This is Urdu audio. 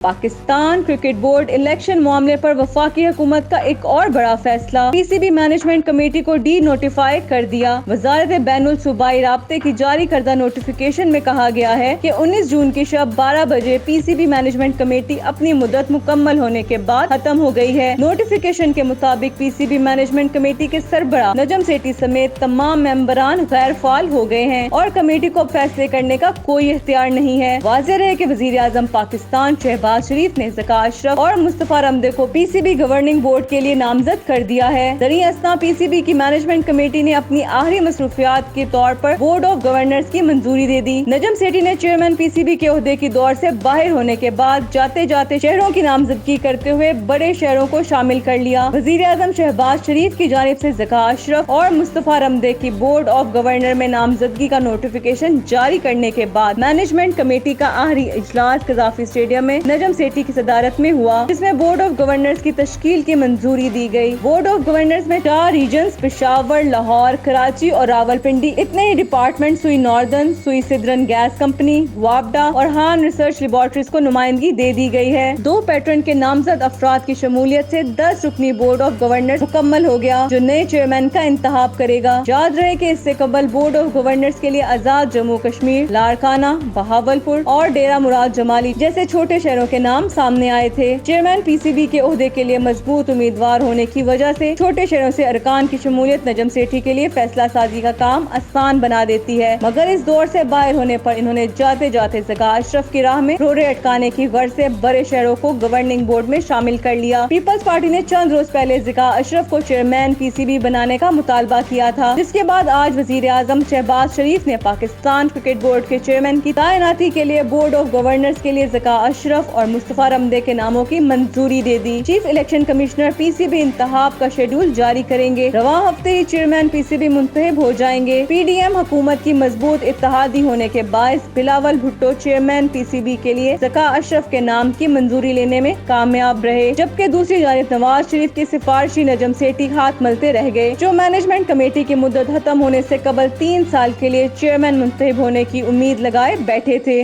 پاکستان کرکٹ بورڈ الیکشن معاملے پر وفاقی حکومت کا ایک اور بڑا فیصلہ، پی سی بی مینجمنٹ کمیٹی کو ڈی نوٹیفائی کر دیا۔ وزارت بین الصوبائی رابطے کی جاری کردہ نوٹیفیکیشن میں کہا گیا ہے کہ 19 جون کی شب 12 بجے پی سی بی مینجمنٹ کمیٹی اپنی مدت مکمل ہونے کے بعد ختم ہو گئی ہے۔ نوٹیفیکیشن کے مطابق پی سی بی مینجمنٹ کمیٹی کے سربراہ نجم سیٹھی سمیت تمام ممبران غیر فعال ہو گئے ہیں اور کمیٹی کو فیصلے کرنے کا کوئی اختیار نہیں ہے۔ واضح رہے کہ وزیر اعظم پاکستان شہباز شریف نے ذکا اشرف اور مصطفیٰ رمدے کو پی سی بی گورننگ بورڈ کے لیے نامزد کر دیا ہے۔ ذریعہ اسنا پی سی بی کی مینجمنٹ کمیٹی نے اپنی آخری مصروفیات کے طور پر بورڈ آف گورنرز کی منظوری دے دی۔ نجم سیٹھی نے چیئرمین پی سی بی کے عہدے کی دور سے باہر ہونے کے بعد جاتے جاتے شہروں کی نامزدگی کرتے ہوئے بڑے شہروں کو شامل کر لیا۔ وزیر اعظم شہباز شریف کی جانب سے ذکا اشرف اور مصطفیٰ رمدے کی بورڈ آف گورنر میں نامزدگی کا نوٹیفیکیشن جاری کرنے کے بعد مینجمنٹ کمیٹی کا آخری اجلاس قذافی اسٹیڈیم میں نجم سیٹھی کی صدارت میں ہوا، جس میں بورڈ آف گورنرز کی تشکیل کی منظوری دی گئی۔ بورڈ آف گورنرز میں 4 ریجنز پشاور، لاہور، کراچی اور راولپنڈی، اتنے ہی ڈپارٹمنٹ سوئی ناردرن، سوئی سدرن گیس کمپنی، وابڈا اور ہان ریسرچ لیبارٹریز کو نمائندگی دے دی گئی ہے۔ 2 پیٹرن کے نامزد افراد کی شمولیت سے 10 رکنی بورڈ آف گورنرز مکمل ہو گیا، جو نئے چیئرمین کا انتخاب کرے گا۔ یاد رہے کہ اس سے قبل بورڈ آف گورنرز کے لیے آزاد جموں کشمیر، لاڑکانہ، بہاولپور اور ڈیرہ مراد جمالی جیسے چھوٹے شہروں کے نام سامنے آئے تھے۔ چیئرمین پی سی بی کے عہدے کے لیے مضبوط امیدوار ہونے کی وجہ سے چھوٹے شہروں سے ارکان کی شمولیت نجم سیٹھی کے لیے فیصلہ سازی کا کام آسان بنا دیتی ہے، مگر اس دور سے باہر ہونے پر انہوں نے جاتے جاتے ذکا اشرف کی راہ میں روڑے اٹکانے کی غرض سے بڑے شہروں کو گورننگ بورڈ میں شامل کر لیا۔ پیپلز پارٹی نے چند روز پہلے ذکا اشرف کو چیئرمین پی سی بی بنانے کا مطالبہ کیا تھا، جس کے بعد آج وزیر اعظم شہباز شریف نے پاکستان کرکٹ بورڈ کے چیئرمین کی تعیناتی کے لیے بورڈ آف گورنرز کے لیے ذکا اشرف اور مصطفیٰ رمدے کے ناموں کی منظوری دے دی۔ Chief election commissioner P C be انتخاب کا شیڈول جاری کریں گے۔ رواں ہفتے ہی چیئرمین پی سی بی منتخب ہو جائیں گے۔ پی ڈی ایم حکومت کی مضبوط اتحادی ہونے کے باعث Bilawal Bhutto chairman P C B کے لیے ذکا اشرف کے نام کی منظوری لینے میں کامیاب رہے، جبکہ دوسری جانب نواز شریف کی سفارشی نجم سیٹھی ہاتھ ملتے رہ گئے، جو مینجمنٹ کمیٹی کی مدت ختم ہونے سے قبل 3 سال کے لیے چیئرمین منتخب ہونے کی امید لگائے بیٹھے تھے۔